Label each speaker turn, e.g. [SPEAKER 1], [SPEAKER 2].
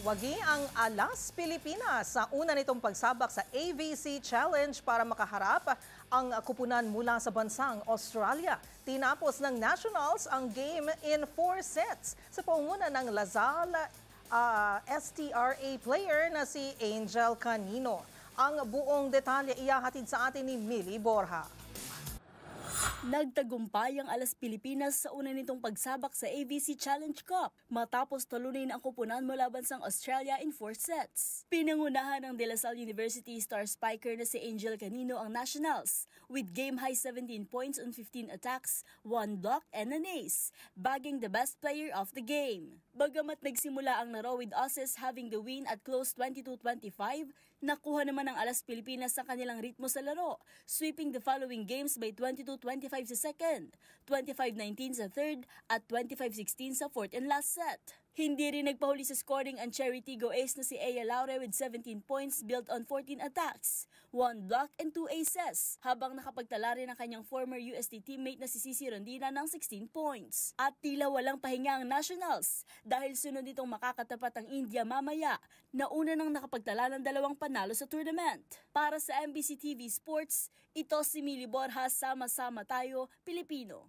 [SPEAKER 1] Wagi ang Alas Pilipinas sa una nitong pagsabak sa AVC Challenge para makaharap ang kupunan mula sa bansang Australia. Tinapos ng Nationals ang game in 4 sets sa pangunguna ng Lazal STRA player na si Angel Canino. Ang buong detalye ihahatid sa atin ni Millie Borja.
[SPEAKER 2] Nagtagumpay ang Alas Pilipinas sa una nitong pagsabak sa AVC Challenge Cup matapos talunin ang kupunan mula bansang Australia in 4 sets. Pinangunahan ng De La Salle University star spiker na si Angel Canino ang Nationals with game-high 17 points on 15 attacks, 1 block and an ace, bagging the best player of the game. Bagamat nagsimula ang laro with Aussies having the win at close 22-25, nakuha naman ng Alas Pilipinas sa kanilang ritmo sa laro, sweeping the following games by 22-25 sa second, 25-19 sa third at 25-16 sa fourth and last set. Hindi rin nagpahuli sa scoring ang Cherry Tigo ace na si Aya Laure with 17 points built on 14 attacks, 1 block and 2 aces, habang nakapagtala rin ang kanyang former UST teammate na si Cici Rondina ng 16 points. At tila walang pahinga ang Nationals dahil sunod itong makakatapat ang India mamaya na una nang nakapagtala ng 2 panalo sa tournament. Para sa MBC TV Sports, ito si Millie Borja, sama-sama tayo, Pilipino.